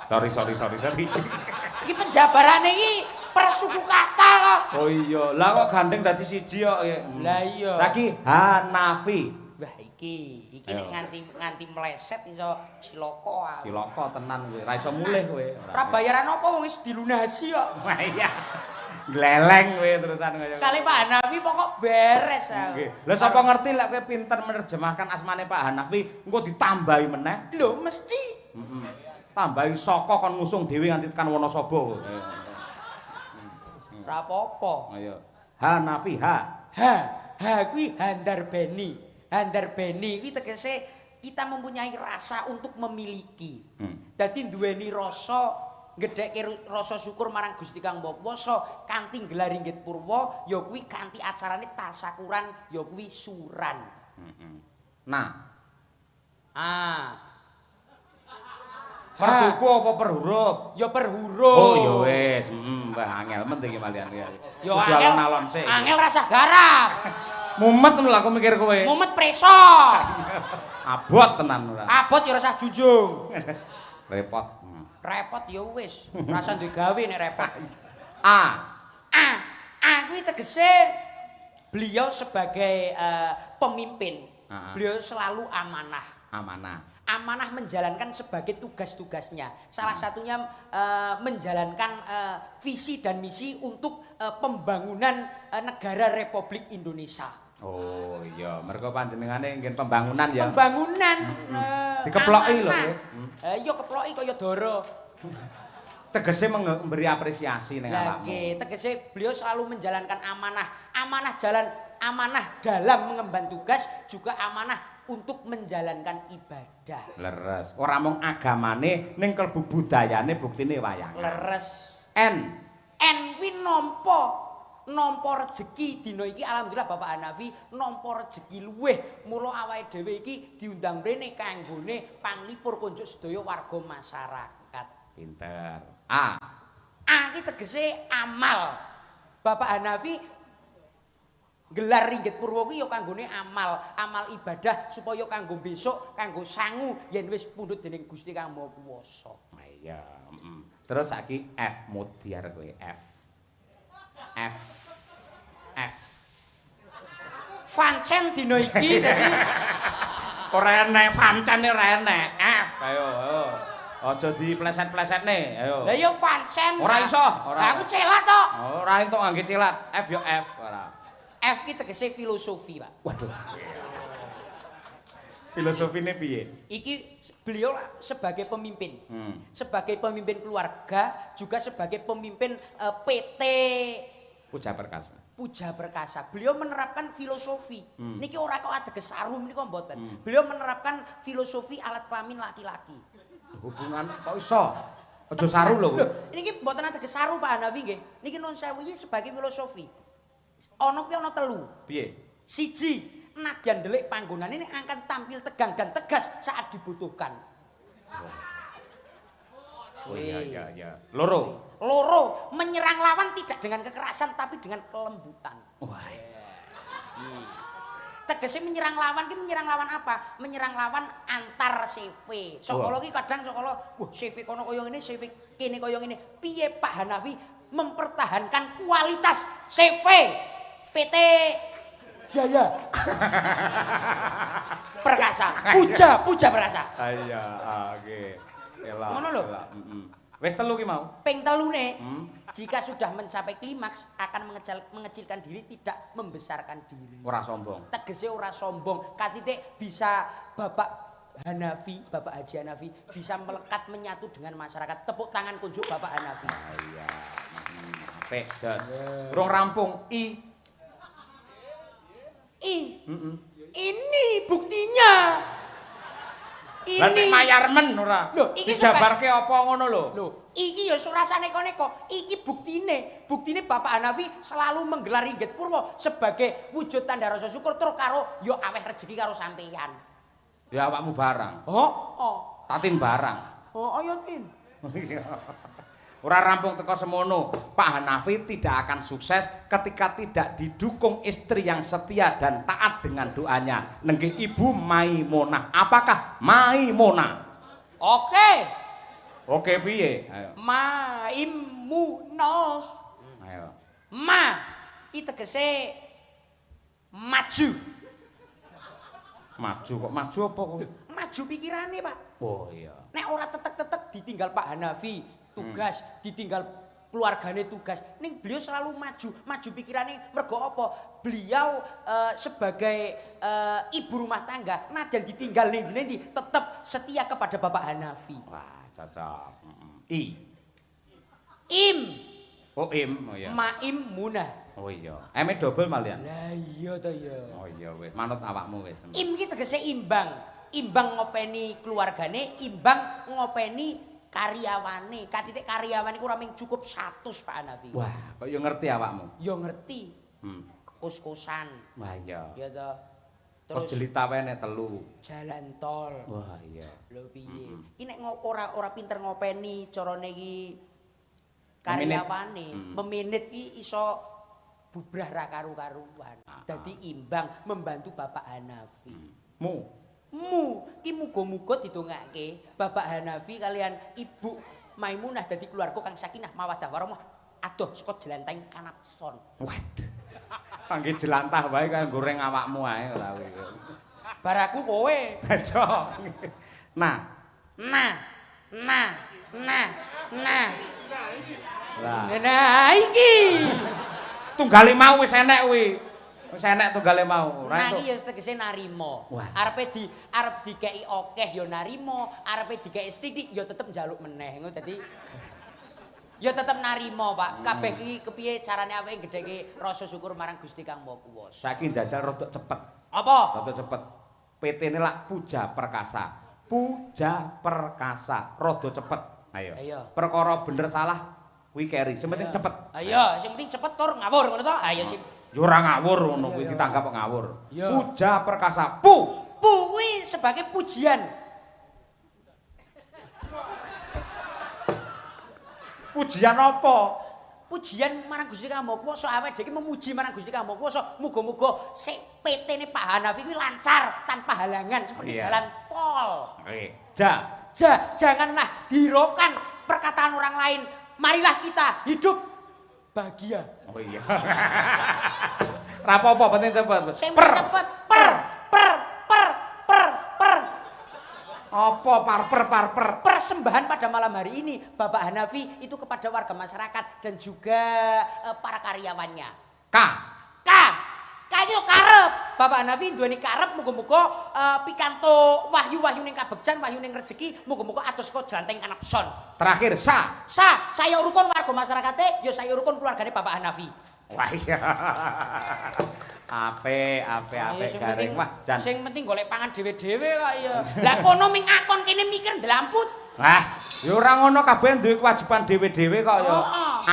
Sorry. Iki penjabarane iki per suku kata kok. Oh iya, lah kok gandeng dadi siji kok. Lah iya. Lagi Hanafi. Wah iki nek nganti meleset iso ciloko ah. Cilaka tenan kowe, ra iso mulih kowe. Ora bayaran apa wis dilunasi kok. Wah iya. Gleleng kowe terusan kaya. Kali Pak Hanafi pokok beres ah. Nggih. Lah sapa ngerti lek kowe pinter menerjemahkan asmane Pak Hanafi, engko ditambahi meneh. Lho mesti. Tambahi saka kon ngusung dhewe nganti tekan Wonosobo kowe. Ora apa-apa. Ayo. Hanafi ha. Ha kuwi handar beni. Handar beni kuwi tegese kita mempunyai rasa untuk memiliki. Dadi duweni rasa gedhekke rasa syukur marang Gusti Kang Wasa kanthi gelar Inggit Purwa ya kuwi kanthi acarane tasakuran ya kuwi suran. Nah. Per suku apa per huruf? Ya per huruf. Oh ya wis, wah angel men iki malian ya. Ya angel. Sik. Angel rasa garap. Mumet lho aku mikir kowe. Mumet preso. Abot tenan ora. Abot ya rasa junjung. Repot. Repot ya wis, rasa duwe gawe nek repot. Kuwi tegese beliau sebagai pemimpin. Beliau selalu amanah. Amanah menjalankan sebagai tugas-tugasnya. Salah satunya menjalankan visi dan misi untuk pembangunan negara Republik Indonesia. Oh iya, mergo panjenengane ngen pembangunan ya. Pembangunan. Dikeploki lho. Iya keploki kaya dara. Tegese memberi apresiasi ning awakmu. Nggih, tegese beliau selalu menjalankan amanah dalam mengemban tugas, juga amanah untuk menjalankan ibadah. Leres. Ora mung agamane ning kalbu budayane buktine wayangan. Leres. N kuwi nampa rejeki dina iki alhamdulillah Bapak Hanafi nampa rejeki luweh mula awake dhewe iki diundang mrene kanggone panglipur konjuk sedaya warga masyarakat. Pinter. Iki tegese amal. Bapak Hanafi gelar Ringgit Purwa kuwi ya kanggone amal ibadah supaya kanggo besok, kanggo sangu yen wis pundhut dening Gusti Kang Maha Kuwasa. Iya, Terus saiki F mutiar kowe F. Pancen dina iki dadi ora enek pancene ora enek. F ayo. Aja dipleset-plesetne, ayo. Lah ya pancen. Ora iso, ora. Aku celat to. Ora entuk ngangge celat. F yo F ora. F ki tegese filosofi, Pak. Waduh. Filosofine piye? Iki beliau sebagai pemimpin. Sebagai pemimpin keluarga, juga sebagai pemimpin PT Puja Perkasa. Beliau menerapkan filosofi. Niki ora kok ateges sarum niki mboten. Beliau menerapkan filosofi alat kelamin laki-laki. Hubungan kok iso? Aja saru lho. Niki mboten ateges saru Pak Hanafi nggih. Niki nun sewu iki sebagai filosofi. Ana kuwi ana telu. Piye? Siji, nadyan delik panggonane ning akan tampil tegang dan tegas saat dibutuhkan. Oh iya. Loro, menyerang lawan tidak dengan kekerasan tapi dengan kelembutan. Wah. Tegese menyerang lawan apa? Menyerang lawan antar CV. Sokolo ki kadang CV kono kaya ngene, CV kene kaya ngene. Piye Pak Hanafi mempertahankan kualitas CV PT Jaya Perkasa. Puja Perkasa. Iya, oke. Elak. Ngono lho. Wis telu ki mau. Ping telune, jika sudah mencapai klimaks akan mengecilkan diri, tidak membesarkan diri. Ora sombong. Tegese ora sombong. Katitik bisa Bapak Haji Hanafi bisa melekat menyatu dengan masyarakat. Tepuk tangan kunjuk Bapak Hanafi. Iya. Apik, Jas. Urung rampung Ini buktinya. Ini. Lah nek mayarmen ora. Lho, iki dijabarke apa ngono lho. Lho, iki ya surasane neko-neko. Iki buktine. Buktine Bapak Hanafi selalu menggelar Ringgit Purwa sebagai wujud tanda rasa syukur tur karo ya aweh rezeki karo sampeyan. Ya awakmu barang. Oh. Tatin barang. Oh, ya tin. Ora rampung teko semono. Pak Hanafi tidak akan sukses ketika tidak didukung istri yang setia dan taat dengan doanya. Nenggih Ibu Maimunah. Apakah Maimunah? Oke. Oke piye? Ayo. Maimunah. Ayo. Ma iki tegese maju. Maju kok maju apa kok? Maju pikirane, Pak. Oh iya. Nek ora tetek-tetek ditinggal Pak Hanafi tugas, ditinggal keluargane tugas. Ning beliau selalu maju, maju pikirane mergo apa? Beliau sebagai ibu rumah tangga, najan ditinggal ning ndi tetep setia kepada Bapak Hanafi. Wah, cocok. I. Im. Oh im, oh iya. Maim Munah. Oh iya. M-e double malian. Lah iya to ya. Oh iya wis, manut awakmu wis. Im iki tegese imbang. Imbang ngopeni keluargane, imbang ngopeni karyawane. Katitik karyawan iku ora mung cukup 100 Pak Hanafi. Wah, kok yo ngerti awakmu? Yo ngerti. Kus-kusan. Wah iya. Ya to. Terus Terus jelitawene 3. jalan tol. Wah iya. Lho piye? Iki nek ora pinter ngopeni carane iki Meminit. karyawane, meminit iki iso bubrah ra karu-karuan. Dadi imbang membantu Bapak Hanafi. Mu. Ki muga-muga didongake Bapak Hanafi kalian Ibu Maimunah dadi keluarga kang sakinah mawaddah warahmah adoh saka jelantahing kanapson. Waduh. Kangge jelantah wae kaya goreng awakmu ae ora kuwi. Baraku kowe. Cok. Nah. Nah iki. Tunggale mau wis enek kuwi. Wis enek tunggale mau. Nah iki ya tegese narima. Wah. Arep dikeki akeh ya narima, arepe dikeki sithik ya tetep njaluk meneh. Ngono dadi ya tetep narima, Pak. Kabeh iki kepiye carane awake gedheke rasa syukur marang Gusti Kang Maha Kuwasa. Saiki njajal rada cepet. Apa? Rada cepet. PT-ne lak Puja Perkasa. Puja Perkasa. Rada cepet. Ayo. Perkara bener salah kuwi keri. Sing penting cepet. Ayo, sing penting cepet tur ngawur ngono to. Ayo sip. Ya ora ngawur ngono kuwi ditanggap kok ngawur. Iya. Puja Perkasa. Pu kuwi sebagai pujian. Pujian apa? Pujian marang Gusti Kang Maha Kuwasa awake dhewe memuji marang Gusti Kang Maha Kuwasa. Muga-muga sik PT-ne Pak Hanafi kuwi lancar tanpa halangan seperti jalan tol. Oke. Janganlah dihiraukan perkataan orang lain. Marilah kita hidup bahagia. Oh iya. Ra apa-apa penting cepet. Sing cepet per. Apa parper. Persembahan pada malam hari ini Bapak Hanafi itu kepada warga masyarakat dan juga para karyawannya. K iki karep. Bapak Hanafi duweni karep muga-muga pikantuk wahyu-wahyu ning kabegjan, wahyu ning rejeki, muga-muga atus saka janteng kanapson. Terakhir saya urukun warga masyarakate, ya saya urukun keluargane Bapak Hanafi. Wah iya. Ape garing wah jan. Sing penting golek pangan dhewe-dhewe kok ya. Lah kono ming akon kene mikir ndelamput. Lah, ya ora ngono kabeh duwe kewajiban dhewe-dhewe kok ya.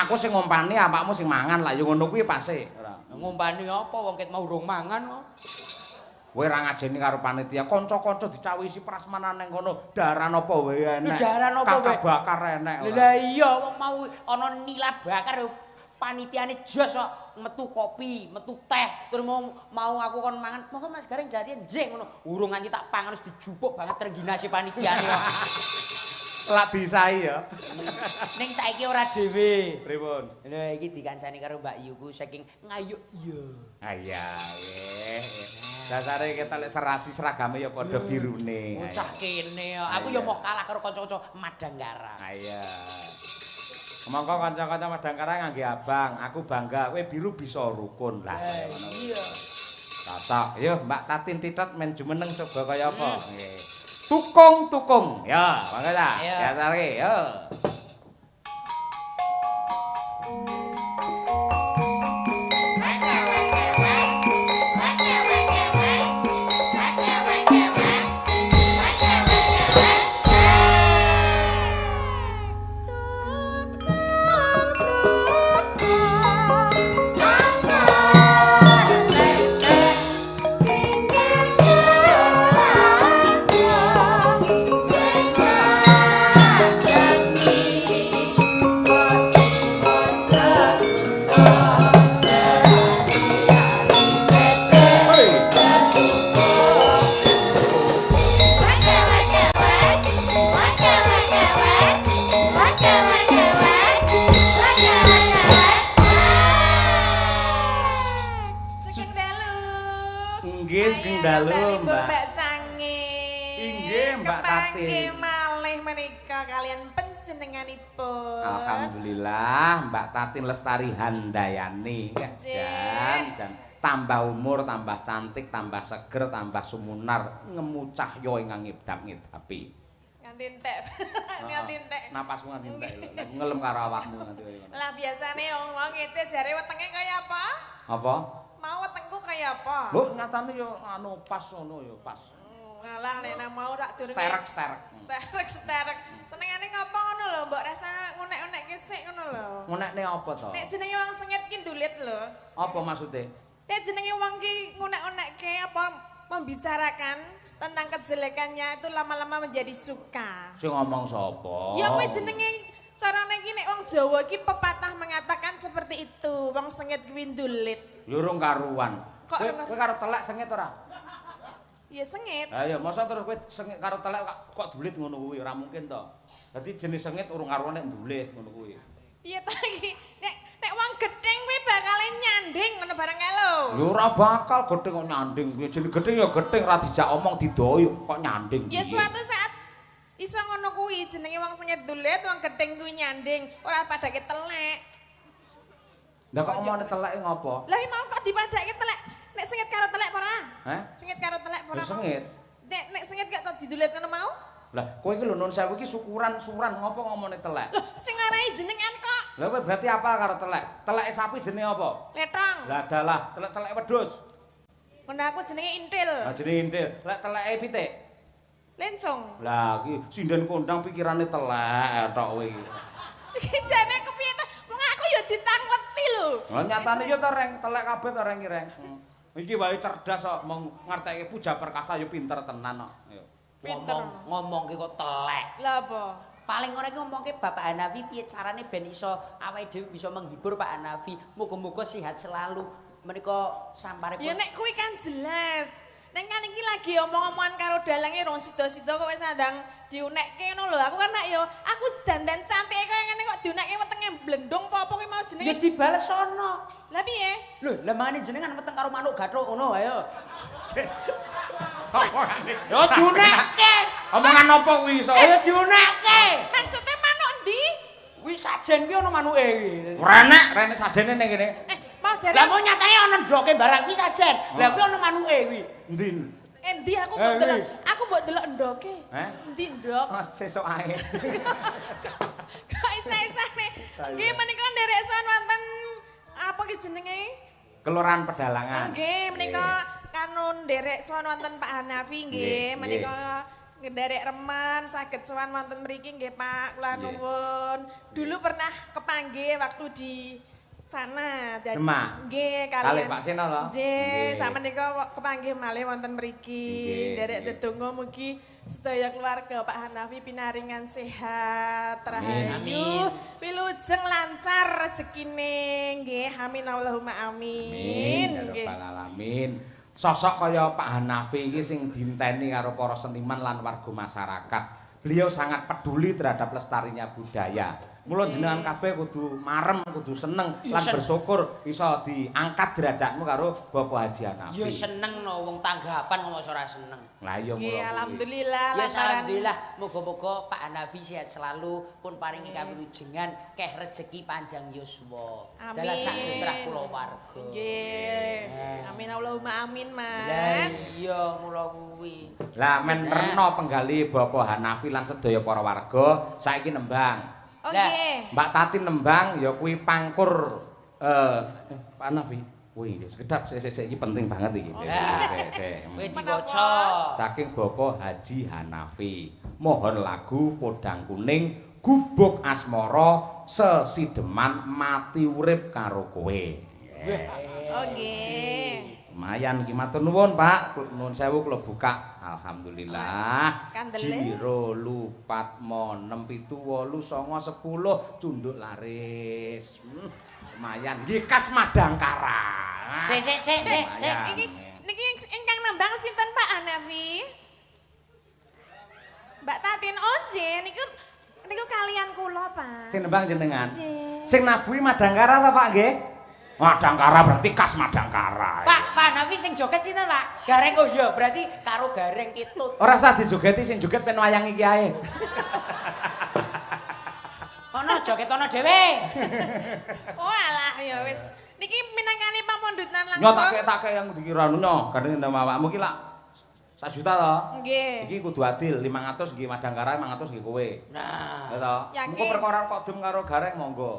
Aku sing ngompani awakmu sing mangan lah ya ngono kuwi pase. Ora. Ngompani apa wong ket mau urung mangan kok. Kowe ora ngajeni karo panitia, kanca-kanca dicawisi prasmanan ning kono. Daran apa wae enek. Daran apa wae. Bakar enek. Lah iya wong mau ana nila bakar panitiane jos kok metu kopi, metu teh, terus mau aku kon mangan. Monggo Mas Garing dadian njing ngono. Urung nganti tak pangan wis dijupuk banget tergina si panitiane kok. Lak disai ya. Ning saiki ora dhewe. Pripun? Lho iki dikancani karo Mbak Yuku saking Ngayuk iya. Ah iya, nggih. Dasare kita lek serasi seragame ya padha birune. Bocah kene aku ya mau kalah karo kanca-kanca Madangkara. Ah iya. Monggo kanca-kanca Madangkara ngangge abang, aku bangga kowe biru bisa rukun lah. Iya. Cocok. Yo Mbak Tatin Titot men jumeneng coba kaya apa? Nggih. Tukung. Ya, monggo ta. Ya tarik, yo. Jangan Tatin. malih menika kalian panjenenganipun. Alhamdulillah Mbak Tatin Lestari Handayani. Jan tambah umur, tambah cantik, tambah seger, tambah sumunar, ngemu cahya ingkang ngedap-ngedapi. Nganti entek. Nganti entek. Napasmu nganti entek lho. Ngelem karo awakmu nganti koyo ngono. Lah biasane wong ngece jare wetenge kaya apa? Apa? Mau wetengku kaya apa? Lho nyatane yo anu pas ngono yo pas. Ngalah nek nang mau tak durunge. Sterek. Sterek. Senengane ngapa ngono lho, mbok rasa ngunek-unekke sik ngono lho. Ngunekne apa to? Nek jenenge wong sengit ki ndulit lho. Apa maksudnya? Nek jenenge wong ki ngunek-unekke apa membicarakan tentang kejelekannya itu lama-lama menjadi suka. Sing ngomong sapa? Ya kuwi jenenge carane ki nek wong Jawa ki pepatah mengatakan seperti itu. Wong sengit kuwi ndulit. Ya urung karuan. Kok Kowe karo telek sengit ora? Ya sengit. Ha ya masa terus kowe sengit karo telek kok dulit ngono kuwi ora mungkin to. Dadi jenis sengit urung karuan nek dulit ngono kuwi. Piye ta iki? Nek wong gedeng kuwi bakale nyanding ngono barang kae lho. Ya ora bakal gedeng kok nyanding. Jeneng gedeng ya gedeng ra dijak omong didoyo kok nyanding. Ya suatu saat iso ngono kuwi jenenge wong sengit dulit, wong gedeng kuwi nyanding, ora padake telek. Lah kok omongane telek ngopo? Lah mau kok dipadake telek? Nek sengit karo telek apa ora? Hah? Sengit karo telek apa ora? Ya sengit. Nek sengit gak tau didulit ngono mau? Lah kowe iki lho nun sewu iki suran ngopo ngomongane telek? Loh, sing ngarai jenengan kok. Lah kowe berarti apa karo telek? Teleke sapi jenenge apa? Letong. Lah dalah, telek wedhus. Ngono aku jenenge intil. Lah jenenge intil. Lek teleke pitik. Lencong. Lah iki sinden kondang pikirane telek tok kowe iki. Iki jane kepiye ta? Wong aku ya ditangleti lho. Lah nyatane yo to reng, telek kabeh to reng iki reng. Iki wae cerdas kok mong ngerteke puja perkasa yo pinter tenan kok. Yo. Pinter. Ngomongke kok telek. Lah apa? Paling ora iki ngomongke Bapak Hanafi piye carane ben iso awake dhewe bisa menghibur Pak Hanafi. Muga-muga sehat selalu. Menika samparipun. Ya nek kuwi kan jelas. Nek kan iki lagi omong-omongan karo dalange rong sida-sida kok wis andang diunekke ngono lho. Aku kan nek yo aku dandan cantik kaya ngene kok diunekke wetenge blendong apa kuwi mau Ya jenenge. dibales sono. Lah piye? Lho, lah mangane jenengan weteng karo manuk gathuk ngono ayo. Yo diunekke. Omongan apa kuwi iso? Ayo diunekke. Maksudnya manuk ndi? Kuwi sajen ki ana manuke iki. Rene sajene ning kene. Mau jare Lah mau nyatane ana ndoke barang kuwi sajen. Lah kuwi ana manuke kuwi. Endi? endi aku mbok delok. Aku mbok delok ndoke. Heh? Endi ndok? Ah, sesuk ae. Kok isa-isane. Nggih menika nderek sowan wonten apa ki jenenge? Kelurahan Pedalangan. Nggih menika kanun nderek sowan wonten Pak Hanafi nggih. Menika nderek remen saged sowan wonten mriki nggih Pak. Kula nuwun. Dulu pernah kepanggih waktu di sana dan Demak. nggih Kalih Pak Seno lho. Nggih, sampe nika kepanggih malih wonten mriki. Nderek ndedonga mugi sedaya keluarga Pak Hanafi pinaringan sehat, rahayu, wilujeng lancar rezekine nggih. Amin Allahumma amin. Amin ya rabbal alamin. Sosok kaya Pak Hanafi iki sing dinteni karo para seniman lan warga masyarakat. Beliau sangat peduli terhadap lestarinya budaya. Mula jenengan kabeh kudu marem, kudu seneng lan bersyukur iso diangkat derajatmu karo Bapak Haji Hanafi. Ya seneng no wong tanggapan kok ora seneng. Lah iya Nggih, mula. alhamdulillah Ya lantaran alhamdulillah moga-moga Pak Hanafi sehat selalu pun paringi kawilujengan keh rezeki panjang yuswa. Amin. Dalah sak putrah kula warga. Nggih. Amin Allahumma amin, Lah Mas. iya mula kuwi. Lah men rena penggali Bapak Hanafi lan sedaya para warga saiki nembang. Oke. Mbak Tati nembang ya kuwi pangkur Pak Hanafi. Wih, sekedap sik iki penting banget iki. Kowe diwaca. Saking Bapak Haji Hanafi. Mohon lagu Podang Kuning Gubuk Asmara sesideman mati urip karo kowe. Oke. Lumayan iki matur nuwun Pak. Nuwun sewu kula buka. Alhamdulillah. Kandele. Jiro lupat mo 6 7 8 9 10 cunduk laris. Lumayan nggih khas Madangkara. Sik. Iki niki ingkang nembang sinten Pak Hanafi? Mbak Tatin Oje niku kalian kula, Pak. Sing nembang jenengan. Nggih. Sing nabuhi Madangkara ta Pak nggih? Madangkara berarti khas Madangkara. Pak, Pak Hanafi sing joget sinten, Pak? Gareng oh iya, berarti karo Gareng Kitut. Ora usah dijogeti sing joget pen wayang iki ae. Ono joget ono dhewe. Oh alah ya wis. Niki minangkani pamundutan Nyo langsung. tak yang dikira nyo, kadang nama awakmu ki lak 1 juta to. Nggih. Iki kudu adil, 500 nggih Madangkara, 500 nggih kowe. Nah, Ya to. Yakin? Engko perkara kok dem karo Gareng monggo.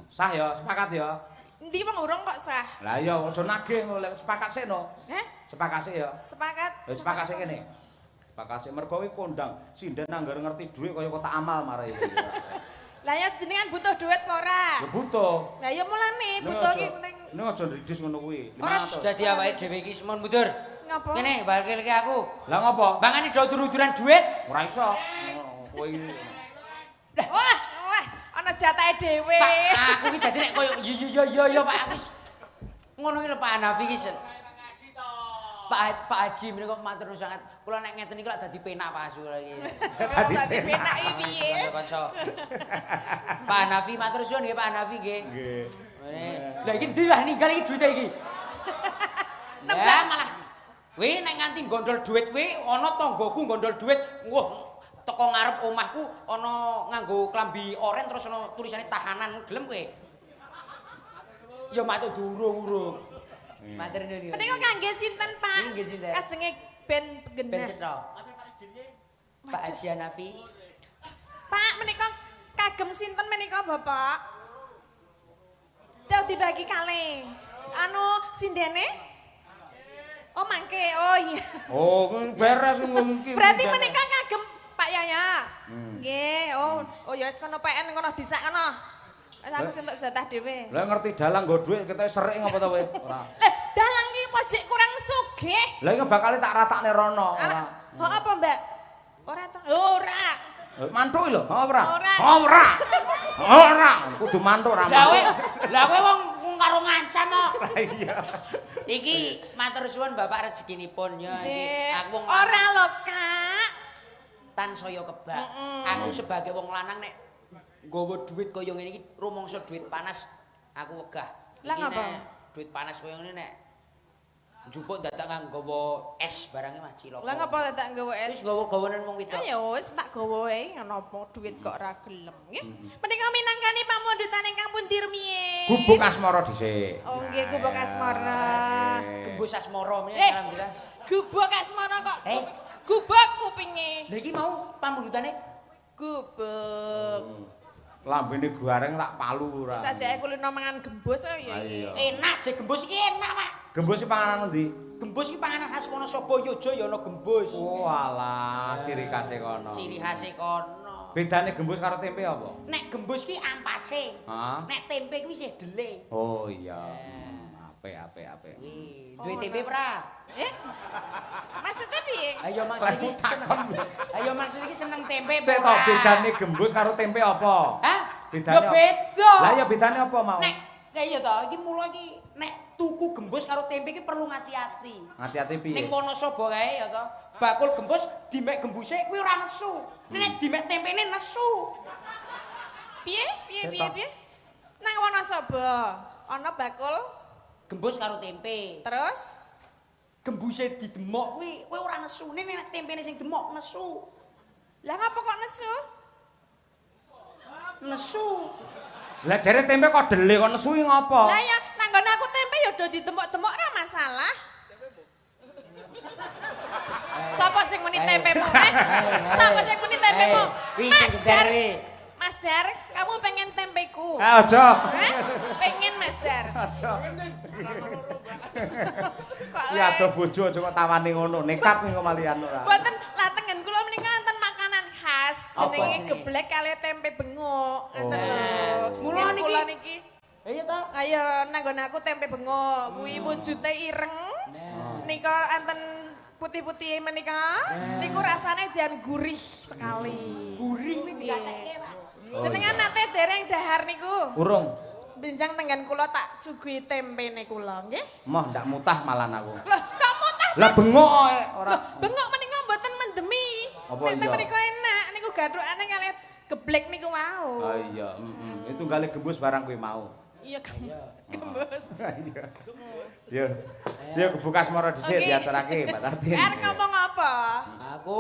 Sah ya, sepakat ya. Endi wong urung kok sah? Lah iya aja nagih lek sepakat sik no. Heh? Sepakat sik ya. Sepakat. Wis sepakat sik kene. Sepakat sik mergo kuwi kondang sinden anggar ngerti dhuwit kaya kotak amal marai. Lah ya jenengan butuh duit apa ora? Ya butuh. Lah ya mulane butuh iki ning Ini aja ndridis ngono kuwi. ora 500. dadi awake dhewe iki semun mundur. ngapa? Kene bakilke aku. Lah ngopo? Bangane do dur-duran dhuwit. Ora iso. Kowe iki Wah, wah, ana jatahe dhewe. Pak, aku iki dadi nek koyo yo Pak aku ngono iki lho Pak Hanafi iki. Pak Haji menika matur sangat. Kula nek ngeten iki lak dadi penak Pak Asu iki. Dadi penak iki piye? Kanca-kanca. Pak Hanafi matur suwun nggih Pak Hanafi nggih. nggih. Lah iki ndi lah ninggal iki duwite iki. Ya malah. Kuwi nek nganti gondol duit kuwi ana tanggoku gondol duit. Wah, teko ngarep omahku ana nganggo klambi oren terus ana tulisane tahanan gelem kowe. Ya matuk durung-urung. Matur nuwun. Menika kangge sinten, Pak? Nggih, sinten? Kajenge ben Ben genah. cetha. Pak Haji Hanafi. Pak, menika kagem sinten menika, Bapak? Tau dibagi kalih. Anu sindene? Oh, mangke. Oh iya. Oh, beres ngono iki. Berarti menika kagem Pak Yaya. Nggih. Oh ya wis kono PN kono disak kono. Wis aku sentuk jatah dhewe. Lah ngerti dalang nggo dhuwit kita serik ngapa to kowe? Ora. Dalang ki pojok kurang sugih. Lah iki bakal tak ratakne rono. Ora. Oh apa, Mbak? Ora to. Ora. Mantuk lho, ora. Ora. Ora. Ora, kudu mantuk ra. Lah kowe wong karo ngancam kok. Iya. Iki matur suwun Bapak rezekinipun ya iki. Aku wong Ora lho, Kak. tansaya kebak. Aku sebagai wong lanang nek nggawa duit kaya ngene iki rumangsa duit panas aku wegah. Lah Iki ngapa? nek duit panas kaya ngene nek njupuk dadak nggawa es barange mah cilaka. Lah ngapa tak nggawa Wis es? gawa-gawanen wong wedok. Ayo wis tak gawa wae napa duit kok ora gelem nggih. Menika minangkani pamundutan ingkang pundi rumiyin. Gubuk asmara dhisik. Oh nggih gubuk asmara. Gembus asmara meneh Eh. alhamdulillah. Gubuk asmara kok. Eh. Gubuk kupinge. Lah iki mau pamundutane Gubuk. Lambene gareng tak palu ora. Sajake kulino mangan gembus ya. Ayo. enak je gembus iki enak, Pak. Gembus iki panganan endi? Gembus iki panganan khas Wonosobo Yojo ya ana gembus. Oh alah, ciri khase kono. Ciri khase kono. Bedane gembus karo tempe apa? Nek gembus ki ampase. Hah? Nek tempe kuwi isih dele. Oh iya. Apik. Wih, duwe tempe pra. Eh? Maksudnya piye? Ayo maksud iki seneng. Ayo maksud iki seneng tempe Sik to bedane gembus karo tempe apa? Hah? Bedane Ya beda. Lah ya bedane apa mau? Nek kaya to, iki mula iki nek tuku gembus karo tempe iki perlu ngati-ati. Hati-hati piye? Ning Wonosobo kae ya to. Bakul gembus dimek gembuse kuwi ora nesu. Nek dimek tempene nesu. Piye? Ketok. Piye? Nang Wonosobo ana bakul Gembus karo tempe. terus Gembuse didemok kuwi ora nesu. Nek tempene sing demok nesu. lah ngapa kok nesu? Nesu. Lah jare tempe kok dele kok nesu iki ngopo? Lah ya nang nggon aku tempe ya udah ditemok-temok ora masalah. Sapa sing muni tempemu? Sapa sing muni tempemu? Wih, sing gedar wi. Mas Dar, kamu pengen tempeku? Aja. Hah? Pengen Mas Dar? Aja. Kok Ya ada bojo aja kok tawani ngono. Nekat ning malian ora. Boten latengen kula menika wonten makanan khas Apa jenenge jenenge? geblek kali tempe bengok. Ngoten lho. Mula Yen niki- kula niki Ayo to. ayo nanggon aku tempe bengok kuwi wujude ireng. Nika enten putih-putih menika. Niku rasane jan gurih sekali. Gurih kuwi dikatekke, Pak. Jenengan nate dereng dahar niku. Urung. Benjang tenggan kula tak suguhi tempene kula, nggih. Moh ndak mutah malan aku. Loh, kamu tah Lah bengok ae ora. Loh, bengok menika mboten mendemi. Apa Nek iya? mriku enak, niku gathukane kali geblek niku mau. Ah iya, itu gale gembus barang kuwi mau. Iya gembus. Iya. Yo gebuk asmara dhisik diaturake Mbak Tati. Ngomong apa? Aku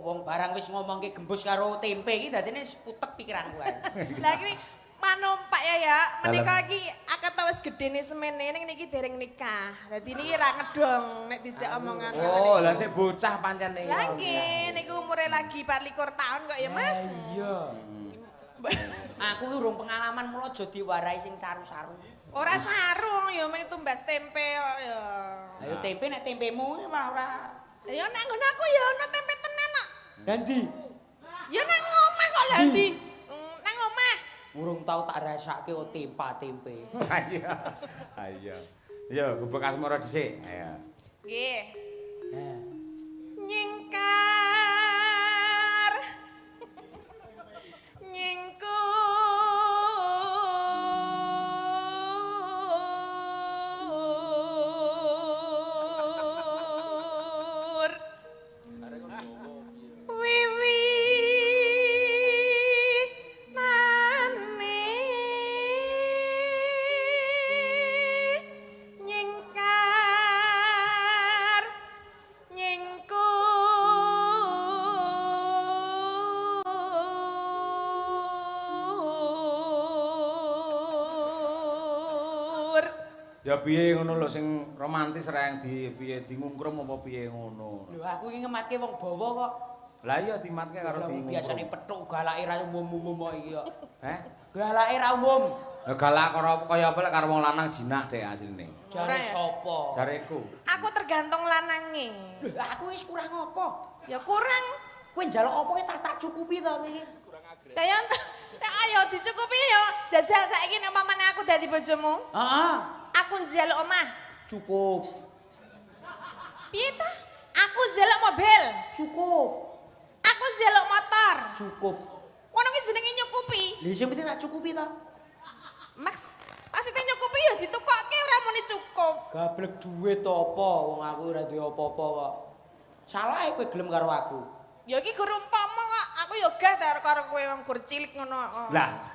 wong barang wis ngomongke gembus karo tempe iki dadine putek pikiranku ae. Lah iki manum Pak ya, menika iki akad wis gedene semene ning niki dereng nikah. Dadi niki ra ngedong nek dijak omongan. Oh, lah sik bocah pancen niki. Lah nggih, niku umure lagi 24 tahun kok ya, Mas. Iya. Aku ki urung pengalaman mula aja diwarai sing saru-saru. Ora sarung ya mung tumbas tempe kok ya. Ayo tempe nek tempemu ki malah ora. Ya nek ngono aku ya ono tempe tenan kok. Dandi. Ya nang omah kok lha ndi? Nang omah. Urung tau tak rasake o tempe. Ayo. Ayo. Yo gebuk asmara dhisik. Ayo. Nggih. Nah. Nyingkar. Nyingkur. Wiwi nane nyingkar nyingkur. Ya piye ngono lho sing romantis reng di piye ngungkrum apa piye ngono. Lho aku iki ngematke wong bawa kok. Lah iya dimatke karo di Biasane pethuk galake ra umum-umum kok iki kok. Heh? Galake ra umum. Ya galak kaya apa lek karo wong lanang jinak dek asline. Jare sapa? Jareku. Aku tergantung lanange. Lho aku wis kurang apa? Ya kurang. Kowe njaluk apa ki tak cukupi to iki. Dayan, nek ayo dicukupi yo. Jajal saiki nek umpamane aku dadi bojomu, Heeh. aku njaluk omah. Cukup. Piye ta? Aku njaluk mobil, Cukup. aku njaluk motor. Cukup. Ngono ki jenenge nyukupi. Lha sing penting tak cukupi to. Max, maksudnya nyukupi ya ditukokke ora muni cukup. Gablek duit apa wong aku ora duwe apa-apa kok. Salah kowe gelem karo aku. Ya iki guru umpama kok, aku yo gah karo kowe wong gur cilik ngono. Lah.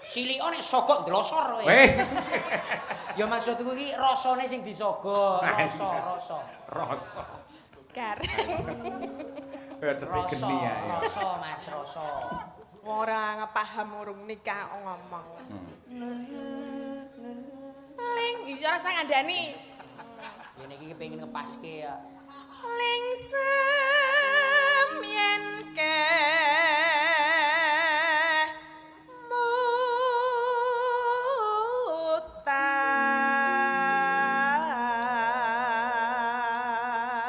Cilik nek sogok ndelosor kowe. Weh. Ya maksudku iki rasane sing disogok, rasa. Rasa. Gareng. Kaya cetik geni ya. Rasa Mas, rasa. Ora ngepaham urung nikah ngomong. Ling, iki ora sang ngandani. Ngene iki kepengin ngepaske ya. Lingsem yen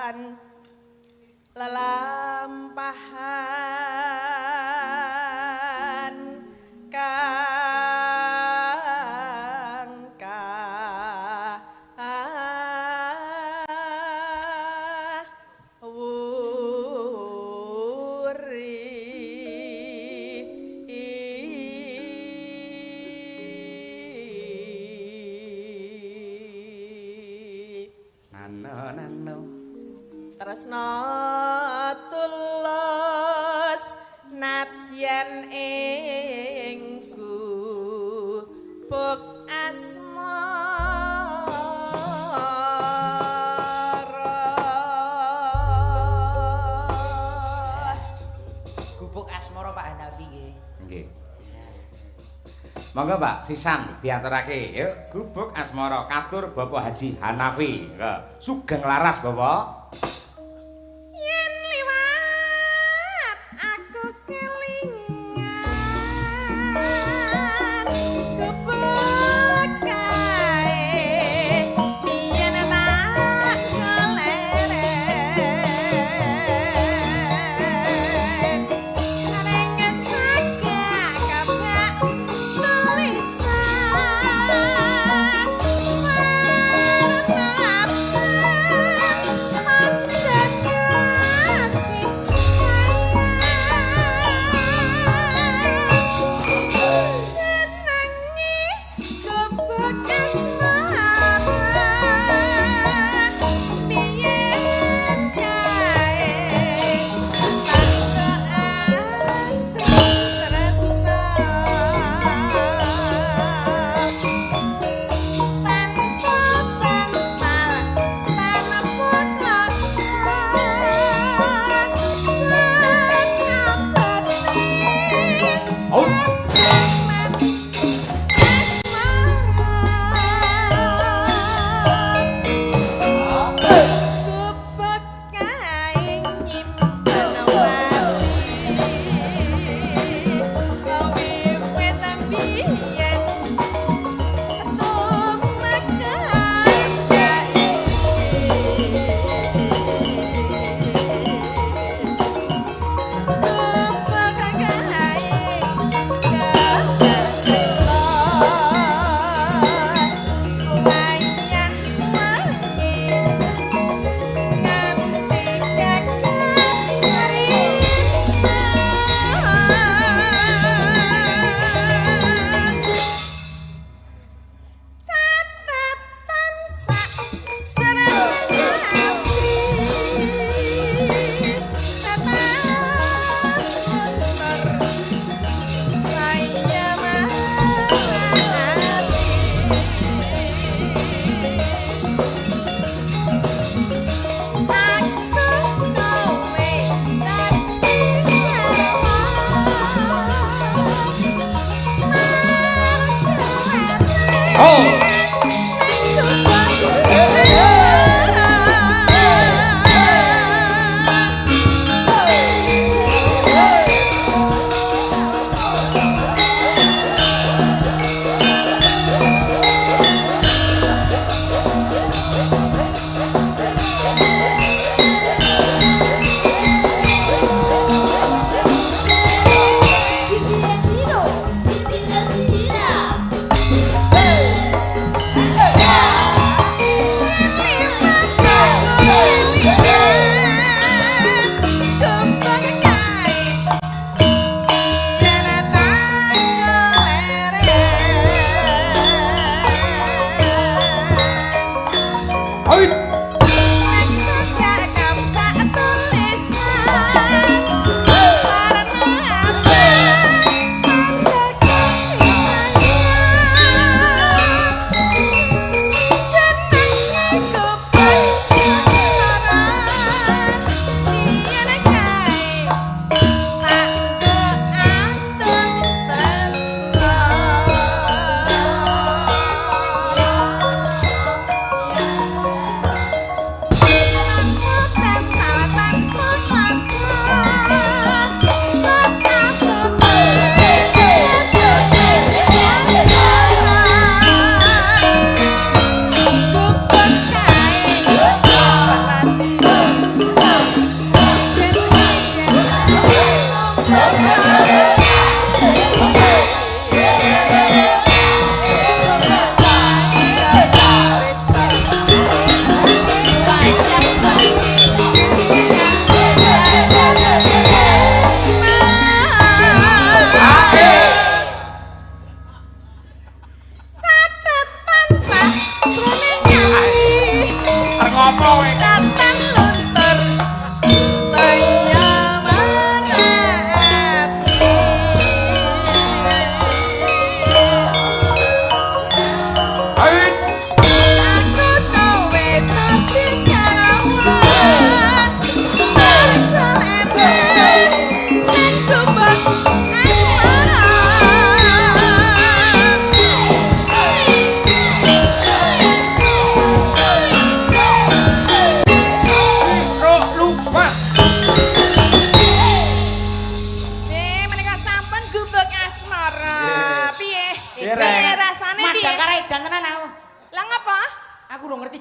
mutan lelampahan tresna tulus nadyan ingku buk asmara. Gubuk asmara Pak Hanafi nggih. Nggih. Monggo Mbak sisan diaturake. Yuk, gubuk asmara katur Bapak Haji Hanafi. Sugeng laras Bapak. Yen liwat aku kelingan kebek kae biyen tak keleren nang cagak kabak tulisan warna abang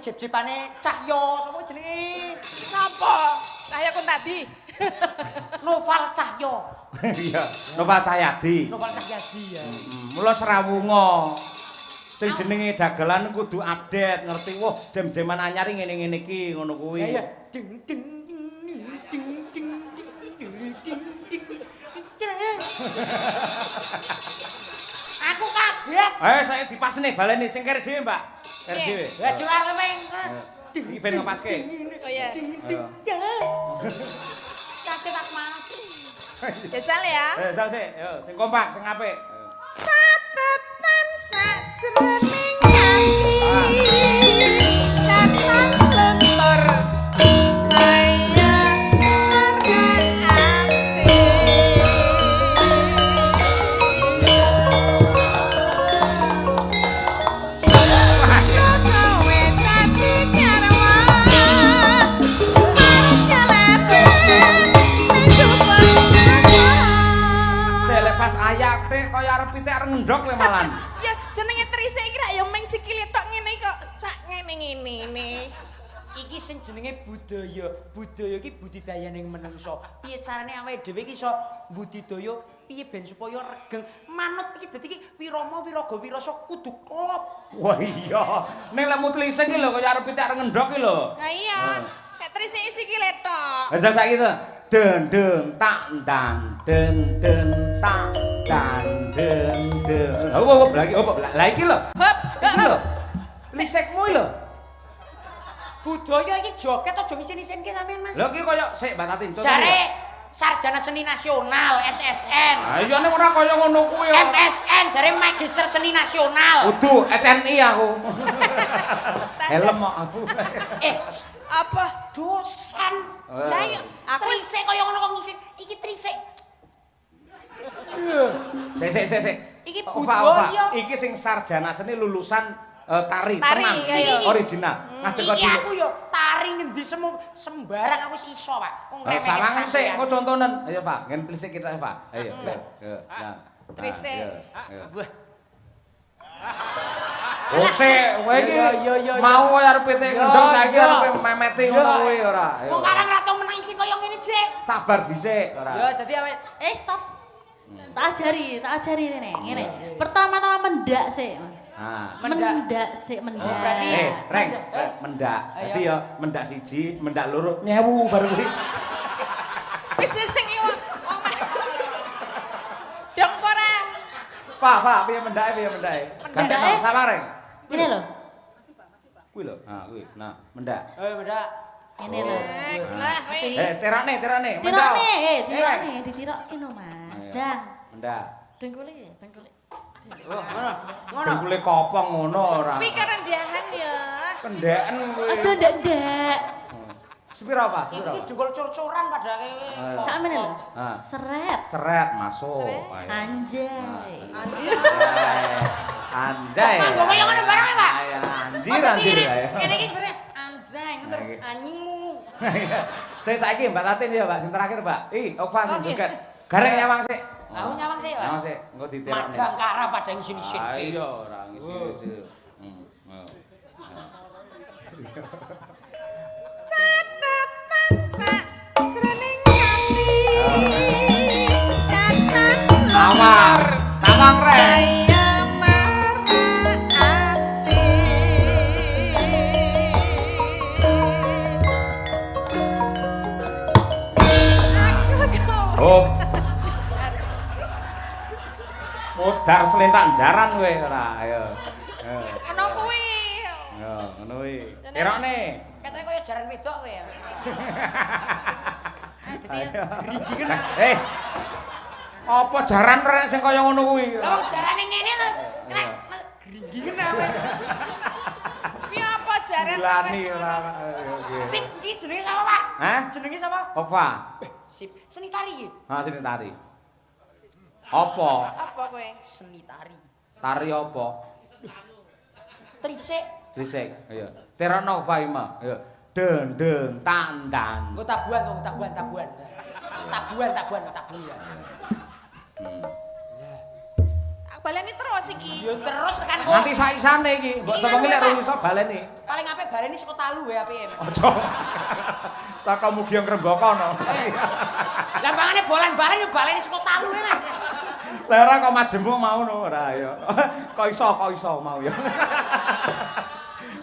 jep-jepane Cahyo, sapa jenenge? Sapa? Cahyo kon tadi. Noval Cahyo. Iya, Noval Cahyadi. Noval Cahyadi ya. Mula Serawunga. Sing jenenge dagelan kudu update, ngerti wah jam-jaman anyar ngene-ngene iki ngono kuwi. Ya ya. Ding ding ding ding ding ding. Aku kaget. Saya dipasne baleni sing kere dhewe, Mbak. Kere dhewe. Ya curah leweng. Iki ben ngepaske. Oh iya. Kaget aku Mas. Jajal ya. Jajal sik, yo sing kompak, sing apik. Catatan sajroning ati. Catatan lentur. Sayang marang ati. bakas ayate kaya arep pitik arep ngendhok kowe malan. Ya jenenge Trise iki ra ya meng sikile tok ngene kok sak ngene-ngene. Iki sing jenenge budaya. Budaya iki budidayaning menungso. Piye carane awake dhewe iki iso budidaya piye ben supaya regeng. Manut iki dadi iki wirama wiraga wirasa kudu klop. Wah iya. Ning lek mutlise iki lho kaya arep pitik arep ngendhok iki lho. Ha iya. Nek Trise sikile tok. Aja saiki to. Den den tak dan den den tak dan den den. Hop lagi hop. Lah iki lho. Hop, Iki lho. Lisekmu lho. Budaya iki joget aja ngisin-isinke sampean Mas. Lho iki kaya sik Mbak Tatin. Jare sarjana seni nasional SSN. Ah iya nek ora kaya ngono kuwi ya. MSN jare magister seni nasional. Kudu SNI aku. Helm kok aku. Apa? Dosan. Lah iya, aku Trise kaya ngono kok ngisin. Iki Trise. Sik. Iki Ova. budaya. Iki sing sarjana seni lulusan tari, Tari, tenan, iya. original. Ngadeg Iki aku yo tari ngendi sembarang aku wis iso, Pak. Wong remeh Salang sik, engko contonen. Ayo, Pak, ngen plisik kita, Pak. Ayo. Trise. Wah, Oh, sik, kowe iki Yo. mau kaya arep pitik Yo, ngendhok saiki yo. arep memeti ngono kuwi ora. Ayo. wong karang ra tau menang sing kaya ngene, Cek. Sabar dhisik ora. Ya, dadi awake Stop. Tak ajari ini. Ngene. Pertama-tama mendak sik. Nah. Mendak sik, mendak. Oh, berarti Reng, mendak. Ayo. Dadi ya mendak siji, mendak loro, nyewu baru kuwi. Wis jenenge wong dong ora. Pak, piye mendake? Mendake? Salah, Reng. Ngene lho. Kuwi lho. Nah, kuwi. Nah, mendak. beda. Ngene lho. Lah kowe. Terane. Tirokne, tirokne, ditirokke no, Mas. Ayo. Dang. Mendak. Dengkule. Oh, ngono. Dengkule kopong ngono ora. Kuwi kerendahan ya. Kendeken kuwi. Aja ndak. Sepiro, Pak? Iki Sepiro? dengkul cur-curan padake. Sakmene lho. Ah. Seret. Seret masuk. Ayo. Anjay. Anjay. Kok kaya ngono barang, Pak? Ayo, anjir. Ayo. Ngene iki sebenarnya anjay, ngono Nah, iki. anjingmu. Saya saiki Mbak Tatin ya, Pak. Sing terakhir, Pak. Ova sing joget. Garek nyawang sik. Aku nyawang sih, Pak. Nyawang sik, engko diterokne. Madang kara pada ngisin-isin. Ayo, ora ngisi-ngisi. Catatan sajroning ati. Catatan Sawang, sawang rek. saya merhaati. Aku Oh. Modar selentak jaran kowe ora. Ayo. ngono kuwi. Yo, ngono kuwi. Terokne. Katanya kaya jaran wedok kowe ya. Dadi Ayo. gerigingan. Apa jaran rek sing kaya ngono kuwi? Lah wong jarane ngene to. Nek gerigingan awe. Kuwi apa jaran Lani kowe? ora. Sip, iki jenenge sapa, Pak? Hah? Jenenge sapa? Ova. Sip, seni tari iki. Ha sini tari. Apa? Apa kowe? Seni tari. Tari apa? Trisik. Trisik. Ayo. Terokno Ova ima. Ayo. Den den tan tan. Engko tabuhan. Tabuhan. Aku baleni terus iki. Yo terus tekan kok. Nanti saisane iki. Mbok sapa iki lek ora iso baleni. Paling apik baleni saka talu wae apike. Aja. Tak kamu mugi ngrembaka no. Gampangane bolan-balen yo baleni saka talu wae, Mas. Lah ora kok majemuk mau no ora ya. Kok iso mau ya.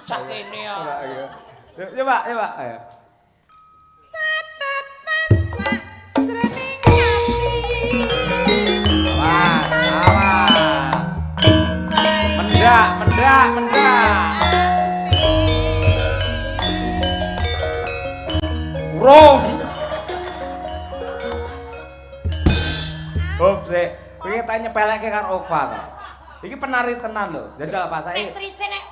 Cak kene ya. Ora ya. Ya Pak, ayo. Catatan sajroning ati. Awas. Saya Mendak. ati. Urung. Hop, sik. Iki tak nyepelekke karo Ova to. Iki penari tenan lho. Jajal apa Nek saiki? trise nek